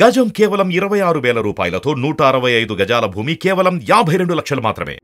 గజం కేవలం 26,000 రూపాయలతో 165 గజాల భూమి కేవలం 52 లక్షలు మాత్రమే.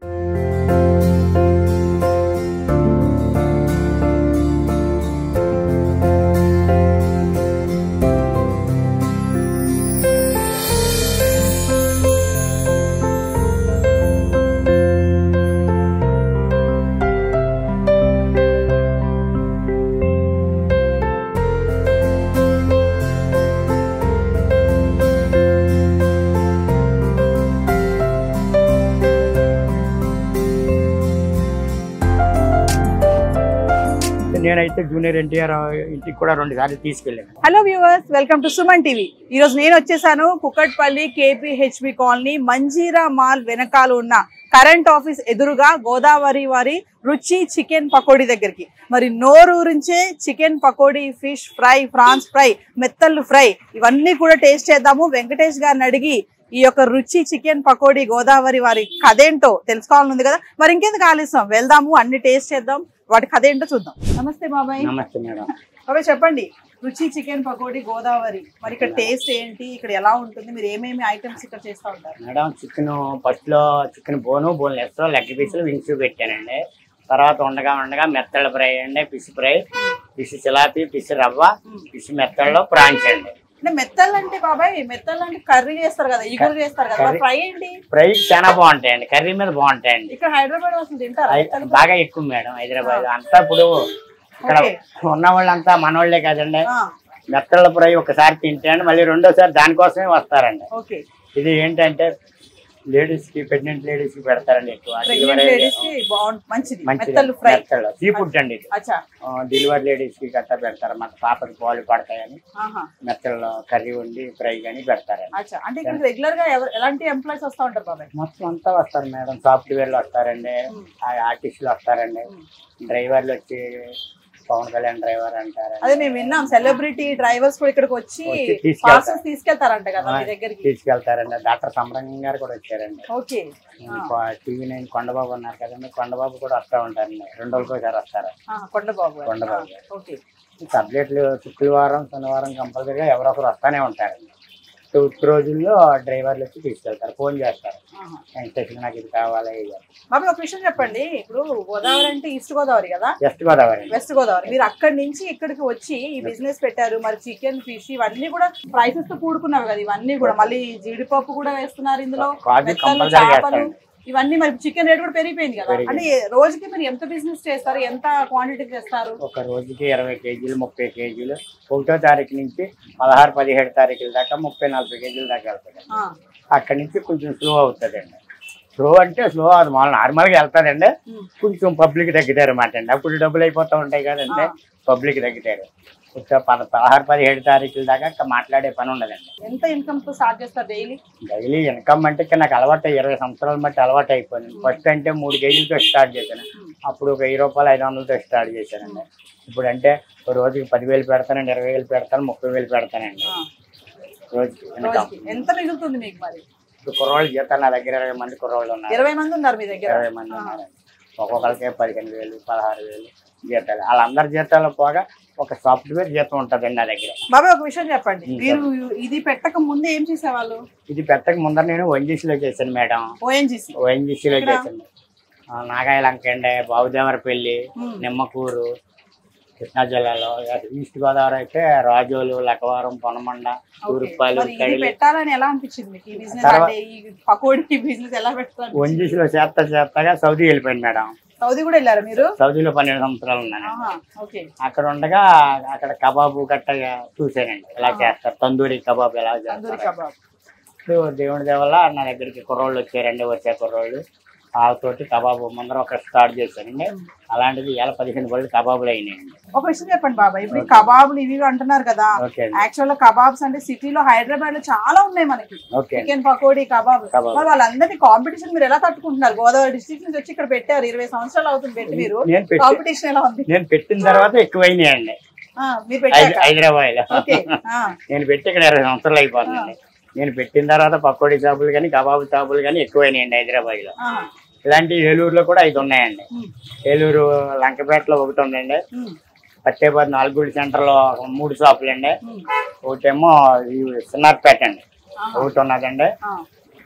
నేనైతే జూనియర్ ఎన్టీఆర్ ఇంటికి కూడా 2 సార్లు తీసుకెళ్ళాను. Hello viewers, welcome to Suman TV. ఈ రోజు నేను వచ్చేసాను Kukatpally KPHB colony Manjeera mall వెనకాల ఉన్న కరెంట్ ఆఫీస్ ఎదురుగా గోదావరి వారి రుచి చికెన్ పకోడీ దగ్గరికి. మరి నోరూరించే chicken pakodi, fish fry, prawns fry, మెత్తళ్ళు ఫ్రై ఇవన్నీ కూడా టేస్ట్ చేద్దాము. వెంకటేష్ గారిని అడిగి ఈ యొక్క రుచి చికెన్ పకోడీ గోదావరి వారి కథేంటో తెలుసుకోవాలనుంది కదా. మరి ఇంకెందుకు ఆలస్యం, వెళ్దాము, అన్ని టేస్ట్ చేద్దాం, వాటి కథ ఏంటో చూద్దాం. నమస్తే బాబాయ్. నమస్తే మేడం. బాబాయ్ చెప్పండి, రుచి చికెన్ పకోడీ గోదావరి, మరి ఇక్కడ టేస్ట్ ఏంటి, ఇక్కడ ఎలా ఉంటుంది, మీరు ఏమేమి ఐటమ్స్ ఇక్కడ చేస్తూ ఉంటారు? మేడం చికెన్ ఫస్ట్ లో చికెన్ బోన్లెస్ లెగ్ పీసులు వింగ్స్ పెట్టానండి. తర్వాత ఉండగా మెత్తళ్ళ ఫ్రై అండి, ఫిష్ ఫ్రై, ఫిష్ చిలాపి, ఫిష్ రవ్వ, ఫిష్ మెత్తళ్ళు, ప్రాన్స్ అండి. అంటే మెత్తళ్ళు అంటే బాబాయ్, మెత్తళ్ళు అంటే కర్రీ చేస్తారు కదా, ఇగురు చేస్తారు కదా, ఫ్రై ఏంటి? ఫ్రై చాలా బాగుంటాయండి, కర్రీ మీద బాగుంటాయండి. ఇక్కడ హైదరాబాద్ అసలు తింటారు బాగా ఎక్కువ మేడం. హైదరాబాద్ అంతా ఇప్పుడు ఇక్కడ ఉన్న వాళ్ళంతా మనోళ్లే కదండి. మెత్తళ్ళ ఫ్రై ఒకసారి తింటాండి, మళ్ళీ రెండోసారి దానికోసమే వస్తారండి. ఇది ఏంటంటే లేడీస్ కి, ప్రెగ్నెంట్ లేడీస్ కి పెడతారండి ఎక్కువ. సీ ఫుడ్ అండి ఇది. డెలివరీ లేడీస్ కి గట్టా పెడతారు, మన పాపకి పాలు పడతాయని మెత్తల్లో కర్రీ వండి ఫ్రై కానీ పెడతారండి. అంటే ఇక్కడ రెగ్యులర్ గా ఎలాంటి ఎంప్లాయీస్ వస్తూ ఉంటారు బాబాయ్? మొత్తం అంతా వస్తారు మేడం. సాఫ్ట్వేర్లు వస్తారండి, ఆర్టిస్టులు వస్తారండి, డ్రైవర్లు వచ్చి పవన్ కళ్యాణ్ డ్రైవర్ అంటారు. అదే మేము విన్నాం, సెలబ్రిటీ డ్రైవర్స్ కూడా ఇక్కడికి వచ్చి తీసుకెళ్తారంట కదా మీ దగ్గరికి. తీసుకెళ్తారండి. డాక్టర్ సంబరంగం గారు కూడా వచ్చారండి. TV9 కొండబాబు ఉన్నారు కదండి, కొండబాబు కూడా వస్తూ ఉంటారండి. 2 రోజులకి ఒకసారి వస్తారు కొండబాబు. సబ్జెక్టులు శుక్రవారం శనివారం కంపల్సరీగా ఎవరొకరు వస్తానే ఉంటారండి. ఉత్తి రోజుల్లో డ్రైవర్లు వచ్చి తీసుకెళ్తారు, ఫోన్ చేస్తారు, స్టేషన్ నాకు ఇది కావాలి. బాబు ఒక విషయం చెప్పండి, ఇప్పుడు గోదావరి అంటే ఈస్ట్ గోదావరి కదా, వెస్ట్ గోదావరి, మీరు అక్కడి నుంచి ఇక్కడికి వచ్చి ఈ బిజినెస్ పెట్టారు. మరి చికెన్, ఫిష్ ఇవన్నీ కూడా ప్రైసెస్ తో కూడుకున్నవి కదా, ఇవన్నీ కూడా మళ్ళీ జీడిపప్పు కూడా వేస్తున్నారు ఇందులో, చేపలు ఇవన్నీ. మరి చికెన్ రేట్ కూడా పెరిగిపోయింది కదా, అంటే రోజుకి మీరు ఎంత బిజినెస్ చేస్తారు, ఎంత క్వాంటిటీ చేస్తారు? ఒక రోజుకి 20 కేజీలు 30 కేజీలు 1వ తారీఖు నుంచి 16-17 తారీఖుల దాకా 30-40 కేజీల దాకా వెళ్తుంది. అక్కడి నుంచి కొంచెం స్లో అవుతుందండి. స్లో అంటే స్లో అది నార్మల్గా వెళ్తారండి, కొంచెం పబ్లిక్ తగ్గుతారు అన్నమాట అండి. అప్పుడు డబ్బులు అయిపోతూ ఉంటాయి కదండి, పబ్లిక్ తగ్గుతారు. 16-17 తారీఖుల దాకా మాట్లాడే పని ఉండదండి. ఎంత ఇన్కమ్ తో స్టార్ట్ చేస్తారు డైలీ? డైలీ ఇన్కమ్ అంటే నాకు అలవాటు 20 సంవత్సరాల బట్టి అలవాటు అయిపోయింది. ఫస్ట్ అంటే 3 కేజీలతో స్టార్ట్ చేశాను, అప్పుడు ఒక 1000 రూపాయలు 500తో స్టార్ట్ చేశానండి. ఇప్పుడు అంటే రోజుకి 10,000 పెడతానండి, 20,000 పెడతాను, 30,000 పెడతానండి రోజుకి. ఎంత మిగులుతుంది మీకు? మరి ఇప్పుడు కుర్రోళ్ళు జీతాలు నా దగ్గర 20 మంది కుర్రోళ్ళు ఉన్నారు. 20 మంది ఉన్నారు మీ దగ్గర? 20 మంది ఉన్నారండి. ఒక్కొక్కరికి 15,000 16,000 జీతాలు. వాళ్ళందరి జీతాలు పోగా ఒక సాఫ్ట్వేర్ జీతం ఉంటుందండి నా దగ్గర. బాబాయ్ ఒక విషయం చెప్పండి, మీరు ఇది పెట్టక ముందు ఏం చేసేవాళ్ళు? ఇది పెట్టక ముందర నేను ONGCలో చేశాను మేడం. ONGCలో చేశాను. నాగాయలంక అండి, బాబుదేవరపల్లి, నిమ్మకూరు, కృష్ణా జిల్లాలో. ఈస్ట్ గోదావరి అయితే రాజోలు, లక్కవరం, పొనమండ, తూర్పాలు. పెట్టాలని ఎలా అనిపించింది మీకు? ONGCలో చేస్తగా సౌదీ వెళ్ళిపోయింది మేడం. సౌదీ కూడా వెళ్ళారు మీరు? సౌదీలో 12 సంవత్సరాలు ఉన్నాను. అక్కడ ఉండగా అక్కడ కబాబు గట్టగా చూసానండి, ఎలా చేస్తారు, తందూరి కబాబ్ ఎలా చేస్తారు. దేవుడి దేవల్ల నా దగ్గరికి కుర్రోళ్ళు వచ్చారండి. వచ్చే కుర్రోళ్ళు వాళ్ళతోటి కబాబు ముందర ఒక స్టార్ట్ చేశానండి. అలాంటిది ఇలా 15 బళ్ళు కబాబులు అయినాయండి. ఒక విషయం చెప్పండి బాబాయ్, ఇప్పుడు కబాబులు ఇవి అంటున్నారు కదా, యాక్చువల్ గా కబాబ్స్ అంటే సిటీలో హైదరాబాద్ లో చాలా ఉన్నాయి మనకి, చికెన్ పకోడీ, కబాబ్. మరి వాళ్ళందరినీ కాంపిటీషన్ మీరు ఎలా తట్టుకుంటున్నారు? గోదావరి డిస్ట్రిక్ట్ నుంచి వచ్చి ఇక్కడ పెట్టారు, 20 సంవత్సరాలు అవుతుంది పెట్టి, మీరు కాంపిటీషన్ ఎలా ఉంది? నేను పెట్టిన తర్వాత ఎక్కువైనాయండి హైదరాబాద్ లో. నేను పెట్టి ఇక్కడ 20 సంవత్సరాలు అయిపోతుందండి. నేను పెట్టిన తర్వాత పకోడీ షాపులు కానీ కబాబు షాపులు కానీ ఎక్కువైనాయండి హైదరాబాద్ లో. ఇలాంటి ఏలూరులో కూడా 5 ఉన్నాయండి. ఏలూరు లంకపేటలో ఒకటి ఉందండి, పత్తేబాద్ 4 గుడి సెంటర్ లో 3 షాపులు అండి. ఒకటేమో సిన్నార్పేట అండి, ఒకటి ఉన్నదండి.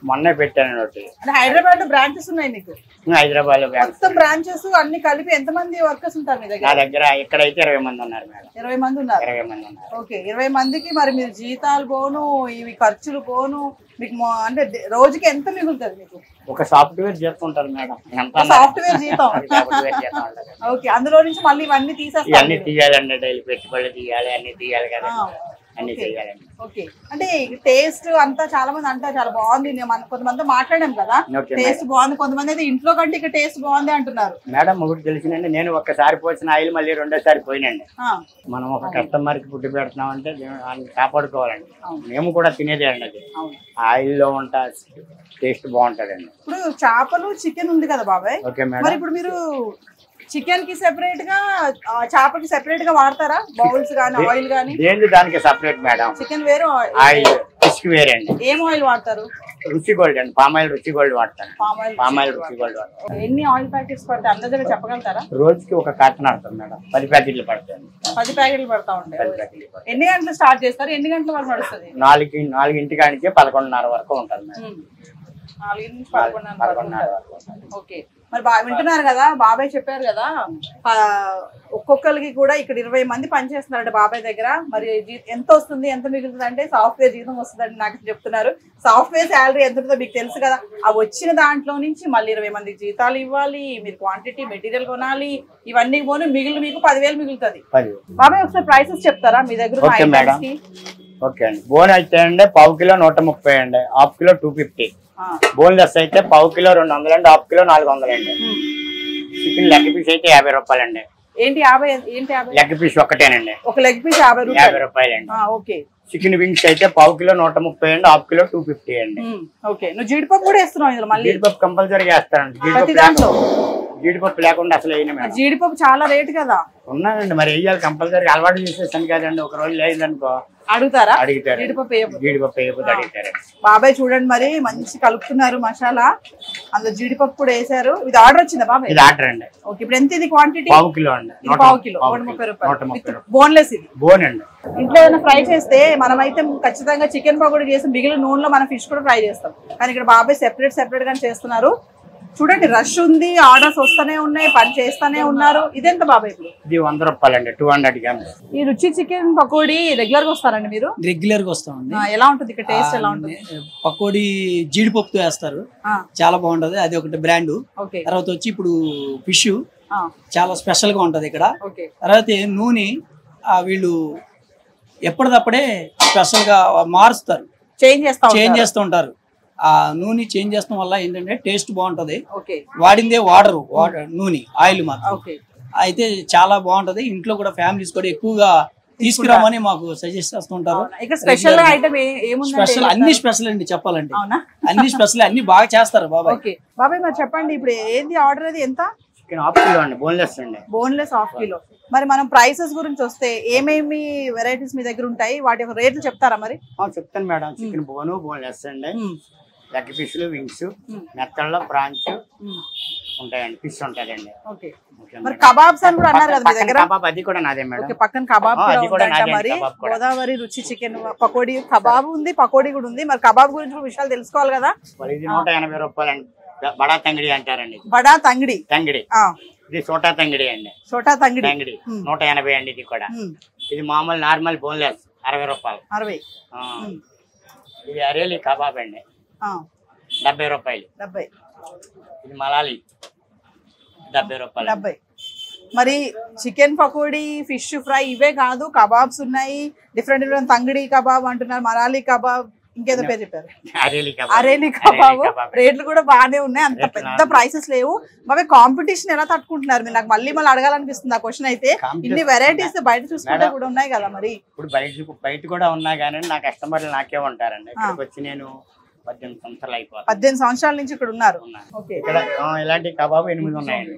మొన్నే పెట్టాను ఒకటి. హైదరాబాద్ లో బ్రాంచెస్ ఉన్నాయి మీకు? హైదరాబాద్ లో మొత్తం బ్రాంచెస్ అన్ని కలిపి ఎంత మంది వర్కర్స్ ఉంటారు మీ దగ్గర? నా దగ్గర ఇక్కడైతే 20 మంది ఉన్నారు మేడం. 20 మంది ఉన్నారు. 20 మంది ఉన్నారు. ఓకే, 20 మందికి మరి మీరు జీతాలు పోను, ఇవి ఖర్చులు పోను, మీకు అంటే రోజుకి ఎంత మిగులుతుంది మీకు? ఒక సాఫ్ట్వేర్ చేస్తుంటారు మేడం. సాఫ్ట్వేర్ జీతం. ఓకే, అందులో నుంచి మళ్ళీ ఇవన్నీ తీసేస్తారు? అన్ని తీయాలండి, డైలీ పెట్టుబడులు తీయాలి, అన్ని తీయాలి కదా, అన్ని చేయాలండి. ఓకే, అంటే టేస్ట్ అంతా చాలా మంది అంటారు చాలా బాగుంది, కొంతమంది మాట్లాడాం కదా టేస్ట్ బాగుంది, కొంతమంది అయితే ఇంట్లో కంటే ఇక్కడ టేస్ట్ బాగుంది అంటున్నారు. మేడం ఒకటి తెలిసిందండి, నేను ఒక్కసారి పోసిన ఆయిల్ మళ్ళీ 2వ సారి పోయినండి. మనం ఒక కస్టమర్ కి ఫుడ్ పెడుతున్నామంటే కాపాడుకోవాలండి. మేము కూడా తినేదే అండి, అది ఆయిల్ లో ఉంటా టేస్ట్ బాగుంటదండి. ఇప్పుడు చేపలు చికెన్ ఉంది కదా బాబాయ్, మరి ఇప్పుడు మీరు చికెన్ కి సెపరేట్ గా చేపకి సెపరేట్ గా వాడతారా బౌల్స్ గానీ ఆయిల్ గానీ? ఏంటి దానికి సెపరేట్ మేడం. చికెన్ వేరు, ఆయిల్ ఫిష్ వేరే అండి. ఏం ఆయిల్ వాడతారు? రుచి గోల్డ్ అండి, పామాయిల్ రుచి గోల్డ్ వాడతాను. పామాయిల్ రుచి గోల్డ్ వాడతాను. ఎన్ని ఆయిల్ ప్యాకెట్స్ పడతాయి అందాజగా చెప్పగలుగుతారా? రోజుకి ఒక కార్టన్ ఆడతాం మేడం. 10 ప్యాకెట్లు పడతాయి. 10 ప్యాకెట్లు పడతా ఉంటాయి. 10 ప్యాకెట్లు. ఎన్ని గంటలు స్టార్ట్ చేస్తారు, ఎన్ని గంటల వరకు నడుస్తుంది? 4 కానించి 11:30 వరకు ఉంటుంది మేడం. 4 నుంచి 11:30 వరకు. ఓకే, మరి వింటున్నారు కదా, బాబాయ్ చెప్పారు కదా ఒక్కొక్కరికి కూడా ఇక్కడ 20 మంది పనిచేస్తున్నారంటే బాబాయ్ దగ్గర. మరి ఎంత వస్తుంది, ఎంత మిగులుతుంది అంటే సాఫ్ట్వేర్ జీతం వస్తుందని నాకు చెప్తున్నారు. సాఫ్ట్వేర్ శాలరీ ఎంత ఉంటుందో మీకు తెలుసు కదా, ఆ వచ్చిన దాంట్లో నుంచి మళ్ళీ 20 మందికి జీతాలు ఇవ్వాలి, మీరు క్వాంటిటీ మెటీరియల్ కొనాలి, ఇవన్నీ పోను మిగిలిన మీకు 10,000 మిగులుతుంది. బాబాయ్ ఒకసారి ప్రైసెస్ చెప్తారా మీ దగ్గర? ఓకే అండి, బోన్ అయితే అండి 1/2 కిలో 130 అండి, 1/2 కిలో 250. బోన్లెస్ అయితే 1/2 కిలో 200 అండి, 1/2 కిలో 400 అండి. చికెన్ లెగ్ పీస్ అయితే 50 రూపాయలండి. ఏంటి 50? ఏంటి 50? లెగ్ పీస్ ఒకటేనండి, ఒక లెగ్ పీస్ 50 రూపాయలండి. ఓకే. చికెన్ వింగ్స్ అయితే 1/2 కిలో 130 అండి, 1/2 కిలో 250 అండి. ఓకే, నువ్వు జీడిపప్పు కూడా వేస్తున్నావు ఇందులో? మళ్ళీ జీడిపప్పు కంపల్సరీ వేస్తానండి. జీడిపప్పు లేకుండా అసలు వేయను. జీడిపప్పు చాలా రేట్ కదా. ఉన్నానండి, మరి వేయాలి కంపల్సరీ. అలవాటు చేసేసాను కదండి, ఒక రోజు లేదనుకో అడుగుతారా? అడుగుతారు. జీడిపప్పు అడుగుతారు. బాబాయ్ చూడండి, మరి మంచి కలుపుతున్నారు మసాలా, అందులో జీడిపప్పు కూడా వేసారు. ఇది ఆర్డర్ వచ్చిందా బాబాయ్? ఇది ఆర్డర్ అండి. ఓకే, ఇప్పుడు ఎంత ఇది క్వాంటిటీ? 1/2 కిలో అండి. 1/2 కిలో 130 రూపాయలు. బోన్లెస్ ఇది. బోన్ అండి. ఇంట్లో ఏదైనా ఫ్రై చేస్తే మనమైతే ఖచ్చితంగా చికెన్ పకోడీ చేసి మిగిలిన నూనెలో మనం ఫిష్ కూడా ఫ్రై చేస్తాం, కానీ ఇక్కడ బాబాయ్ సెపరేట్ గా చేస్తున్నారు. చూడండి, రష్ ఉంది, ఆర్డర్స్ వస్తూనే ఉన్నాయి, పని చేస్తూనే ఉన్నారు. ఇదెంత బాబాయ్? ఇది 100 రూపాయలండి, 200 గ్రామ్స్. ఈ రుచి చికెన్ పకోడీ రెగ్యులర్ గా వస్తారండి మీరు? రెగ్యులర్ గా వస్తామండి. ఎలా ఉంటుంది ఇక్కడ టేస్ట్? ఎలా ఉంటుంది? పకోడీ జీడిపప్పుతో వేస్తారు, చాలా బాగుంటది, అది ఒకటి బ్రాండ్. తర్వాత వచ్చి ఇప్పుడు ఫిష్ చాలా స్పెషల్ గా ఉంటది ఇక్కడ. తర్వాత నూనె వీళ్ళు ఎప్పటిదప్పుడే స్పెషల్ గా మారుస్తారు, చేంజ్ చేస్తూ ఉంటారు. ఆ నూనె చేంజ్ చేస్తాం వల్ల ఏంటంటే టేస్ట్ బాగుంటది. వాడిందే వాటర్ నూనె, ఆయిల్ మాత్రం. అయితే చాలా బాగుంటది. ఇంట్లో కూడా ఫ్యామిలీస్ కూడా ఎక్కువగా తీసుకురామని మాకు సజెస్ట్ చేస్తుంటారు. స్పెషల్ అన్ని స్పెషల్ అండి చెప్పాలంటే, అన్ని స్పెషల్, అన్ని బాగా చేస్తారు బాబాయ్. బాబాయ్ మరి చెప్పండి, ఇప్పుడు ఏంది ఆర్డర్? అది ఎంత? చికెన్ 1/2 కిలో అండి, బోన్లెస్ అండి. Boneless 1/2 kilo. మరి మనం ప్రైసెస్ గురించి వస్తే ఏమేమి వెరైటీస్ మీ దగ్గర ఉంటాయి, వాటి యొక్క రేట్లు చెప్తారా? మరి చెప్తాను మేడం. చికెన్ బోన్లెస్ అండి, లెగ్ పీసులు, వింగ్స్, మెత్తల్లో ప్రాన్స్ ఉంటాయండి, ఫిష్ ఉంటదండి. మరి కబాబ్స్ అని కూడా అన్నారు కదా మీ దగ్గర? కబాబ్ అది కూడా నాదే మేడం. పక్కన కబాబ్ కూడా మరి గోదావరి రుచి చికెన్ పకోడీ కబాబ్ ఉంది, పకోడీ కూడా ఉంది. మరి కబాబ్ గురించి కూడా విషయాలు తెలుసుకోవాలి కదా. ఇది 180 రూపాయలండి, బడా తంగిడి అంటారండి. బడా తంగిడి. ఇది చోటా తంగిడి అండి. చోటా తంగిడి 180 అండి. ఇది కూడా ఇది మామూలు నార్మల్ బోన్లెస్ 60 రూపాయలు. 60. ఇది అరేలి కబాబ్ అండి, 70 రూపాయలు. 70. ఇది మలాలి 70 రూపాయలు. 70. మరి చికెన్ పకోడీ, ఫిష్ ఫ్రై ఇవే కాదు, కబాబ్స్ ఉన్నాయి, డిఫరెంట్ తంగిడి కబాబ్ అంటున్నారు, మరాలి కబాబ్, ఇంకేదో పేరు చెప్పారు, అరేలి కబాబ్. రేట్లు కూడా బాగానే ఉన్నాయి, అంత పెద్ద ప్రైసెస్ లేవు. బాబాయ్ కాంపిటీషన్ ఎలా తట్టుకుంటున్నారు మీరు? నాకు మళ్ళీ అడగాలనిపిస్తుంది ఆ క్వశ్చన్. అయితే ఇన్ని వెరైటీస్ బయట చూసుకుంటే కూడా ఉన్నాయి కదా, మరి ఇప్పుడు బయట కూడా ఉన్నాయి కానీ నా కస్టమర్లు నాకే ఉంటారండి. ఇక్కడికి వచ్చి నేను 18 సంవత్సరాలు అయిపోయింది. 18 సంవత్సరాల నుంచి ఇక్కడ ఉన్నారు. ఇక్కడ ఇలాంటి కబాబు 8 ఉన్నాయండి.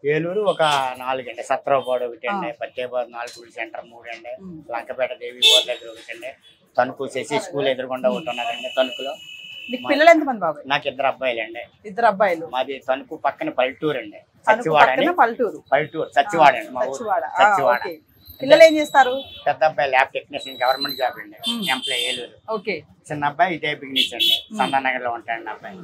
ఏలూరు ఒక 4 అండి, సత్రపాడు ఒకటి అండి, పత్తేబాద్ 4 గుడి సెంటర్ 3 అండి, లంకపేట దేవి బోర్ దగ్గర ఒకటి అండి, తణుకు శశి స్కూల్ ఎదురుకుండా ఒకటి ఉన్నదండి. తణుకులో పిల్లలు ఎంతమంది బాబాయ్? నాకు 2 అబ్బాయిలు అండి. 2 అబ్బాయిలు. మాది తణుకు పక్కన పల్లెటూరు అండి. పల్లెటూరు సచ్చివాడ అండి మా ఊరు సచ్చివాడ. పిల్లలు ఏం చేస్తారు? పెద్ద అబ్బాయి ల్యాబ్ టెక్నీషియన్ గవర్నమెంట్ జాబ్ అండి, ఎంప్లాయ్ ఏలూరు. చిన్న అబ్బాయి ఇదే బిజినెస్ అండి, సందానగర్ లో ఉంటాడండి అబ్బాయి.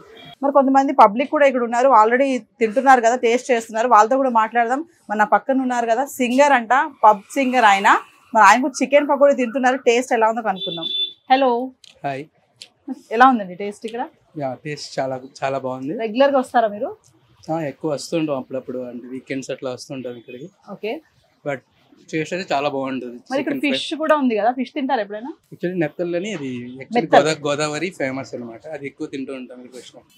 మరి కొంతమంది పబ్లిక్ కూడా ఇక్కడ ఉన్నారు, ఆల్రెడీ తింటున్నారు కదా, టేస్ట్ చేస్తున్నారు, వాళ్ళతో కూడా మాట్లాడదాం. మన పక్కన ఉన్నారు కదా సింగర్ అంట, పబ్ సింగర్ ఆయన. మరి ఆయన కూడా చికెన్ పకోడీ తింటున్నారు, టేస్ట్ ఎలా ఉందో కనుక్కుందాం. హలో, హాయ్, ఎలా ఉందండి టేస్ట్ ఇక్కడ? టేస్ట్ చాలా చాలా బాగుంది. రెగ్యులర్ గా వస్తారా మీరు? ఎక్కువ వస్తుంటాం అప్పుడప్పుడు, అంటే వీకెండ్స్ అట్లా వస్తుంటాం ఇక్కడికి. ఓకే, బట్ టేస్ట్ అయితే చాలా బాగుంటుంది. మరి ఇక్కడ ఫిష్ కూడా ఉంది కదా, ఫిష్ తింటారు ఎప్పుడైనా? యాక్చువల్లీ నెత్తల్లోని ఇది గోదావరి ఫేమస్ అనమాట, అది ఎక్కువ తింటూ ఉంటాం.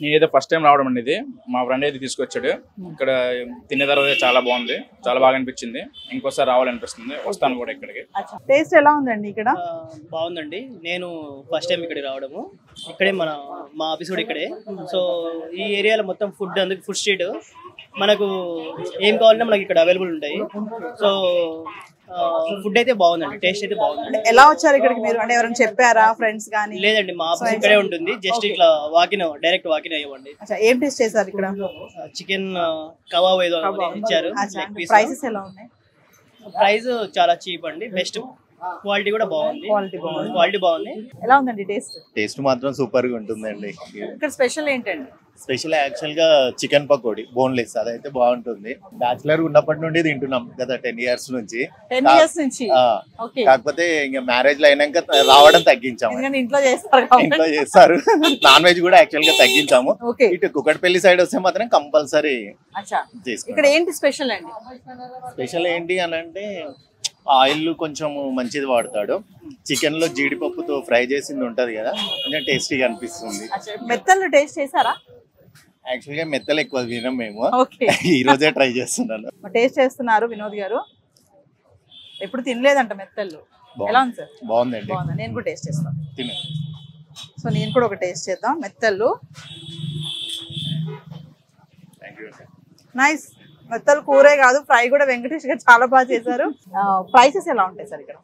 నేనైతే ఫస్ట్ టైం రావడం అండి, ఇది మా ఫ్రెండ్ అయితే తీసుకొచ్చాడు. ఇక్కడ తిన్న తర్వాత చాలా బాగుంది, చాలా బాగా అనిపించింది. ఇంకోసారి రావాలనిపిస్తుంది, వస్తాను కూడా ఇక్కడికి. టేస్ట్ ఎలా ఉందండి ఇక్కడ? బాగుందండి, నేను ఫస్ట్ టైం ఇక్కడికి రావడము. ఇక్కడే మా ఆఫీస్ కూడా ఇక్కడే. సో ఈ ఏరియాలో మొత్తం ఫుడ్, అందుకు ఫుడ్ స్ట్రీట్, మనకు ఏం కావాలన్నా మనకి ఇక్కడ అవైలబుల్ ఉంటాయి. సో ఫుడ్ అయితే బాగుందండి, టేస్ట్ అయితే బాగుంది. ఎలా వచ్చారు ఇక్కడికి మీరు? అంటే ఎవరైనా చెప్పారా, ఫ్రెండ్స్ కానీ? లేదండి, మా ఆఫీస్ ఇక్కడే ఉంటుంది, జస్ట్ ఇట్లా డైరెక్ట్ వాకిన్ అయ్యండి. ఏం టేస్ట్ చేశారు ఇక్కడ? చికెన్ కబాబ్ ఏదో ఇచ్చారు. ప్రైసెస్ ఎలా ఉన్నాయి? ప్రైస్ చాలా చీప్ అండి, బెస్ట్ క్వాలిటీ కూడా బాగుంది. క్వాలిటీ బాగుంది. ఎలా ఉందండి టేస్ట్? టేస్ట్ మాత్రం సూపర్ గా ఉంటుందండి. ఇక్కడ స్పెషల్ ఏంటండి? స్పెషల్ యాక్చువల్ గా చికెన్ పకోడీ బోన్లెస్, అదైతే బాగుంటుంది. బ్యాచులర్ ఉన్నప్పటి నుండి తింటున్నాం కదా, 10 years నుంచి. 10 years నుంచి? కాకపోతే ఇంకా మ్యారేజ్ లో అయినాక రావడం తగ్గించాము. ఇంట్లో చేస్తారు. నాన్ వెజ్ కూడా యాక్చువల్ గా తగ్గించాము. ఇటు కుకట్పల్లి సైడ్ వస్తే మాత్రం కంపల్సరీ చేసుకుంటాం. ఇక్కడ ఏంటి స్పెషల్ అండి? స్పెషల్ ఏంటి అని అంటే ఆయిల్ కొంచెం మంచిది వాడతాడు. చికెన్ లో జీడిపప్పుతో ఫ్రై చేసింది ఉంటది కదా, కొంచెం టేస్టీగా అనిపిస్తుంది. మెత్తలు టేస్ట్ చేశారా? యాక్చువల్ గా మెత్తలు ఎక్కువ తినం మేము, ఈ రోజే ట్రై చేస్తున్నాను. టేస్ట్ చేస్తున్నారు వినోద్ గారు, ఎప్పుడు తినలేదంట మెత్తలు. ఎలా ఉంది సార్? బాగుందండి, నేను కూడా టేస్ట్ చేస్తాను. తినండి. సో నేను కూడా ఒక టేస్ట్ చేద్దాం మెత్తలు. నైస్. మెత్తలు కూరే కాదు, ఫ్రై కూడా వెంకటేష్ గారు చాలా బాగా చేశారు. ప్రైసెస్ ఎలా ఉంటాయి సార్ ఇక్కడ?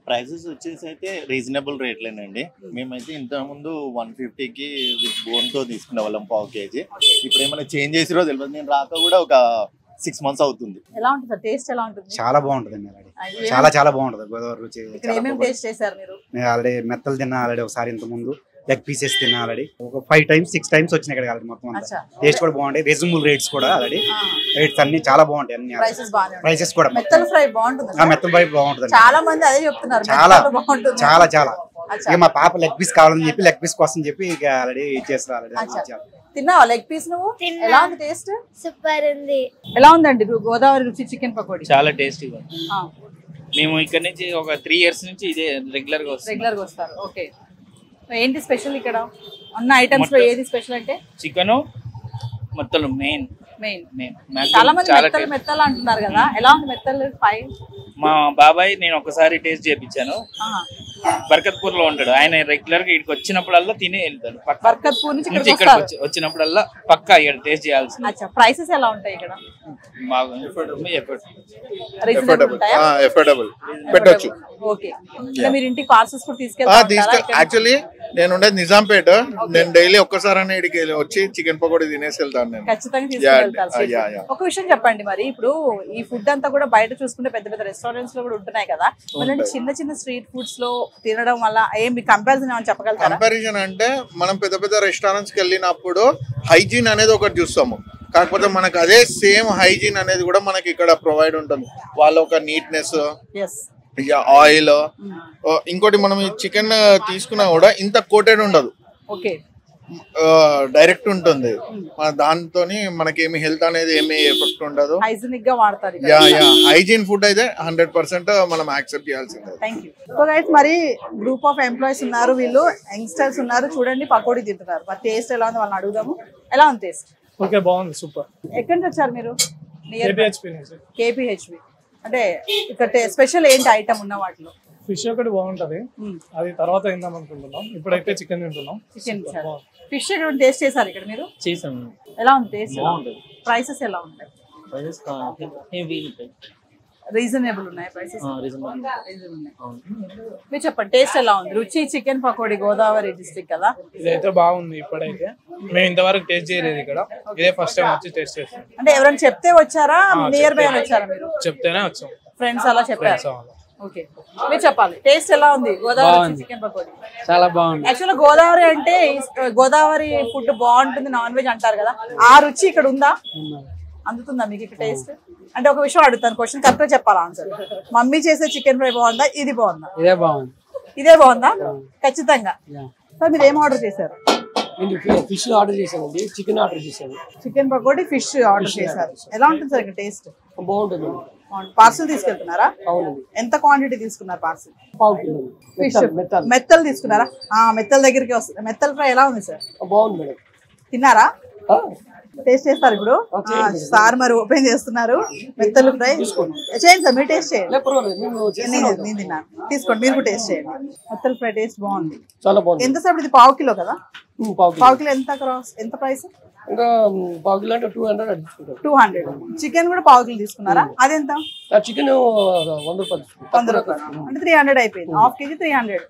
ప్రైసెస్ వచ్చేసి అయితే రీజనబుల్ రేట్లేనండి. మేమైతే ఇంత ముందు 150కి విత్ బోన్ తో తీసుకునే వాళ్ళం, 1/4 kg. ఇప్పుడు ఏమైనా చేంజ్ చేసిరో తెలియదు, నేను రాక కూడా ఒక 6 months అవుతుంది. ఎలా ఉంటుంది సార్ టేస్ట్? ఎలా ఉంటుంది? చాలా బాగుంటుంది, చాలా చాలా బాగుంటుంది. గోదావరి రుచి. ఇక్కడ ఏమేమి టేస్ట్ చేశారు మీరు? నేను ఆల్రెడీ మెత్తలు తిన్నా, ఆల్రెడీ ఒకసారి ఇంత ముందు లెగ్ పీసెస్ తిన్నా, ఆల్రెడీ ఒక 5 times 6 times వచ్చినాయి ఇక్కడ ఆల్రెడీ. మొత్తం టేస్ట్ కూడా బాగుంటాయి, రీజనబుల్ రేట్స్ కూడా, ఆల్రెడీ రేట్స్ అన్ని చాలా బాగుంటాయి. అన్ని ప్రైసెస్ కూడా. మెత్తలు ఫ్రై బాగుంటుంది, మెత్తలు ఫ్రై బాగుంటుంది. చాలా మంది అదే చెప్తున్నారు, చాలా చాలా చాలా. ఇక మా పాప లెగ్ పీస్ కావాలని చెప్పి లెగ్ పీస్ కోసం చెప్పి ఇక ఆల్రెడీ ఇచ్చేస్తారు. ఆల్రెడీ తిన్నావా లెగ్ పీస్ నువ్వు? ఎలా ఉంది టేస్ట్? సూపర్ ఉంది. ఎలా ఉందండి గోదావరి రుచి చికెన్ పకోడీ? చాలా టేస్టీగా. మేము ఇక్కడ నుంచి ఒక 3 years నుంచి ఇదే రెగ్యులర్ గా వస్తారు. ఓకే, ఏంటి స్పెషల్ ఇక్కడ ఉన్న ఐటమ్స్ లో? ఏది స్పెషల్ అంటే? చికెన్ మెత్తలు మెయిన్. చాలా మంది మెత్తలు అంటున్నారు కదా, ఎలా ఉంది మెత్తలు? మా బాబాయ్ నేను ఒకసారి టేస్ట్ చేయించాను, బర్కత్పూర్ లో ఉంటాడు ఆయన. రెగ్యులర్ గా ఇక్కడికి వచ్చినప్పుడల్లా తినే వెళ్తాడు. బర్కత్పూర్ నుంచి ఇక్కడికి వచ్చినప్పుడల్లా పక్కా ఇక్కడ టేస్ట్ చేయాల్సింది. ప్రైసెస్ ఎలా ఉంటాయి ఇక్కడ? ఎఫోర్డబుల్ పెట్టొచ్చు. ఓకే, మీరు ఇంటికి పార్సల్స్ కూడా తీసుకెళ్తారా? యాక్చువల్లీ నేను ఉండేది నిజాంపేట, నేను డైలీ ఒక్కసారి ఇక్కడికి వచ్చి చికెన్ పకోడీ తినేసి వెళ్తాను నేను. ఖచ్చితంగా తీసుకెళ్తారు. ఒక విషయం చెప్పండి, మరి ఇప్పుడు ఈ ఫుడ్ అంతా కూడా బయట చూసుకుంటే పెద్ద పెద్ద రెస్టారెంట్స్ లో కూడా ఉంటున్నాయి కదా, చిన్న చిన్న స్ట్రీట్ ఫుడ్స్ లో తినడం వల్ల ఏమి కంపారిజన్ ఏమని చెప్పగలుగుతారా? కంపారిజన్ అంటే మనం పెద్ద పెద్ద రెస్టారెంట్స్ కి వెళ్ళినప్పుడు హైజీన్ అనేది ఒకటి చూస్తాము, కాకపోతే మనకు అదే సేమ్ హైజీన్ అనేది కూడా మనకి ఇక్కడ ప్రొవైడ్ ఉంటుంది. వాళ్ళ ఒక నీట్నెస్, ఆయిల్, ఇంకోటి మనం ఈ చికెన్ తీసుకున్నా కూడా ఇంత కోటెడ్ ఉండదు, డైరెక్ట్ ఉంటుంది. దాంతో మనకేమి హెల్త్ అనేది ఏమి ఎఫెక్ట్ ఉండదు. హైజీన్ ఫుడ్ అయితే 100% మనం యాక్సెప్ట్ చేయాల్సిందే. మరి గ్రూప్ ఆఫ్ ఎంప్లాయీస్ ఉన్నారు, వీళ్ళు యంగ్స్టర్స్ ఉన్నారు, చూడండి పకోడీ తింటున్నారు. మరి టేస్ట్ ఎలా ఉంది వాళ్ళని అడుగుదాము. ఎలా ఉంది టేస్ట్? ఓకే, బాగుంది, సూపర్. ఎక్కడి నుంచి వచ్చారు మీరు? KPHP. అంటే ఇక్కడ స్పెషల్ ఏంటి ఐటమ్ ఉన్న వాటిలో? ఫిష్ ఒకటి బాగుంటది, అది తర్వాత తిందాం అనుకుంటున్నాం. ఇప్పుడైతే చికెన్ తింటున్నాం. ఫిష్ టేస్ట్ చేశారు ఇక్కడ మీరు? చేసాము. ఎలా ఉంది టేస్ట్? ప్రైసెస్ ఎలా ఉంటాయి? రీజనబుల్ ఉన్నాయి ప్రైసెస్? మీరు చెప్పండి టేస్ట్ ఎలా ఉంది? రుచి చికెన్ పకోడీ గోదావరి డిస్ట్రిక్ట్ కదా, ఇదైతే బాగుంది. ఇప్పుడైతే మేము ఇంతవరకు టేస్ట్ చేయలేదు ఇక్కడ, ఇదే ఫస్ట్ టైం వచ్చి టేస్ట్ చేస్తాం. అంటే ఎవరైనా చెప్తే వచ్చారా, నియర్ బై వచ్చారా మీరు? చెప్తేనే వచ్చాం, ఫ్రెండ్స్ అలా చెప్పారు. ఓకే, మీరు చెప్పాలి టేస్ట్ ఎలా ఉంది గోదావరి చికెన్ పకోడీ? చాలా బాగుంది. యాక్చువల్గా గోదావరి అంటే గోదావరి ఫుడ్ బాగుంటుంది, నాన్ వెజ్ అంటారు కదా, ఆ రుచి ఇక్కడ ఉందా? అందుతుందా మీకు ఇక్కడ టేస్ట్? అంటే ఒక విషయం అడుగుతాను, క్వశ్చన్ కరెక్ట్ గా చెప్పాలి ఆన్సర్. మమ్మీ చేసే చికెన్ ఫ్రై బాగుందా, ఇది బాగుందా? ఇదే బాగుంది. ఇదే బాగుందా? ఖచ్చితంగా. సార్ మీరు ఏం ఆర్డర్ చేశారు? ఫిష్ ఆర్డర్ చేశానండి, చికెన్ ఆర్డర్ చేశాను. చికెన్ పకోడీ ఫిష్ ఆర్డర్ చేశారు. ఎలా ఉంటుంది సార్ ఇక్కడ టేస్ట్? బాగుంటుంది. పార్సల్ తీసుకెళ్తున్నారా? అవునండి. ఎంత క్వాంటిటీ తీసుకున్నారు పార్సల్? పావు కిలో ఫిష్ మెత్తలు తీసుకున్నారా? మెత్తల దగ్గరికి వస్తుంది. మెత్తల ఫ్రై ఎలా ఉంది సార్? బాగుంది మేడం. తిన్నారా? టేస్ట్ చేస్తారు ఇప్పుడు సార్, మరి ఓపెన్ చేస్తున్నారు మెత్తలు ఫ్రై. చేయండి సార్, మీరు టేస్ట్ చేయండి. నేను తిన్నాను, తీసుకోండి మీరు కూడా టేస్ట్ చేయండి. మెత్తల ఫ్రై టేస్ట్ బాగుంది, చాలా బాగుంది. ఎంత సార్ ఇది? పావు కిలో కదా? పావు కిలో ఎంత ప్రైస్? ఇంకా పావు కిలో అంటే 200. 200. చికెన్ కూడా పావు కిలో తీసుకున్నారా? అదెంత? చికెన్ 100 రూపాయలు. 100 రూపాయలు అంటే 300 అయిపోయింది. హాఫ్ కేజీ 300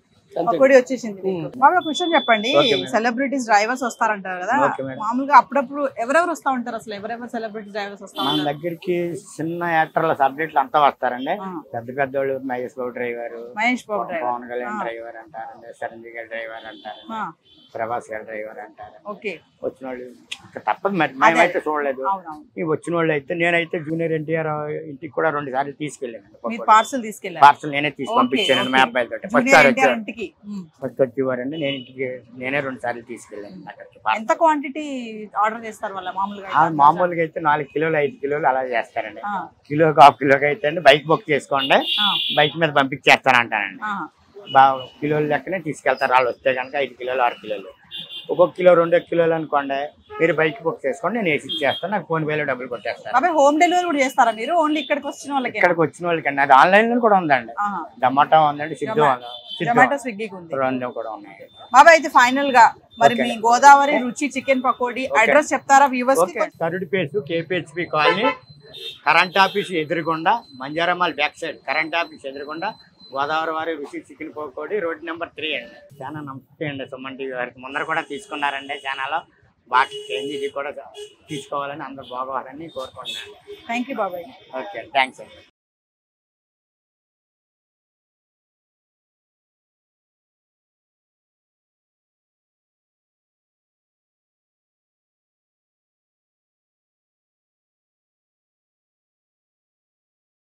పకోడీ వచ్చేసింది. బాబా క్వశ్చన్ చెప్పండి, సెలబ్రిటీస్ డ్రైవర్స్ వస్తారంటారు కదా, మామూలుగా అప్పుడప్పుడు ఎవరెవరు వస్తా ఉంటారు? అసలు ఎవరెవరు సెలబ్రిటీ డ్రైవర్స్ వస్తా మన దగ్గరికి? చిన్న యాక్టర్ల సబ్జెక్టులు అంతా వస్తారండి. పెద్ద పెద్దోళ్ళు మహేష్ బాబు డ్రైవర్, పవన్ కళ్యాణ్ డ్రైవర్ అంటారండి, చిరంజీవి గారి డ్రైవర్ అంటారు, ప్రభాస్ గారి డ్రైవర్ అంటారు. వచ్చిన వాళ్ళు తప్పదు, మరి మేమైతే చూడలేదు. ఈ వచ్చిన వాళ్ళు అయితే, నేనైతే జూనియర్ ఎన్టీఆర్ ఇంటికి కూడా 2 సార్లు తీసుకెళ్ళాను. పార్సల్ నేనే తీసి పంపించాను మా అబ్బాయి తోటి. ఫస్ట్ వచ్చేవారండి, నేను ఇంటికి నేనే 2 సార్లు తీసుకెళ్ళాను. ఎంత క్వాంటిటీ ఆర్డర్ చేస్తారు వాళ్ళ మామూలుగా? మామూలుగా అయితే 4 కిలోలు 5 కిలోలు అలా చేస్తారండి. కిలోకి హాఫ్ కిలోకి అయితే అండి బైక్ బుక్ చేసుకోండి, బైక్ మీద పంపించేస్తానంటానండి. బాగా కిలోలు లెక్కనే తీసుకెళ్తారు వాళ్ళు వస్తే కనుక. 5 కిలోలు 6 కిలోలు, ఒక్కొక్క కిలో 2 కిలోలు అనుకోండి. మీరు బైక్ బుక్ చేసుకోండి, నేను వేసి ఇచ్చేస్తాను, నాకు ఫోన్ పేలో డబ్బులు కొట్టేస్తాను. హోమ్ డెలివరీ కూడా చేస్తారా మీరు? ఓన్లీ ఇక్కడికి వచ్చిన వాళ్ళకి? ఇక్కడికి వచ్చిన వాళ్ళకి అండి. అది ఆన్లైన్ లో కూడా ఉందండి. జొమాటో ఉందండి, జొమాటో స్విగ్గీ కూడా ఉన్నాయి. బాబా అయితే ఫైనల్ గా మరి మీ గోదావరి రుచి చికెన్ పకోడీ అడ్రస్ చెప్తారా వ్యూవర్స్ కి? Third phase KPHP colony, current office ఎదురుగుండా, Manjeera mall back side current office ఎదురుగుండా, గోదావరి వారి రుచి చికెన్ పకోడీ, రోడ్ నెంబర్ 3 అండి. చాలా నమస్తే అండి సుమన్ టీవీ వారికి. ముందర కూడా తీసుకున్నారండి ఛానల్, బాగా చేంజ్ ఇది కూడా తీసుకోవాలని అందరూ బాగోవాలని కోరుకుంటున్నాను. థ్యాంక్ యూ బాబాయ్. ఓకే, థ్యాంక్స్ అండి.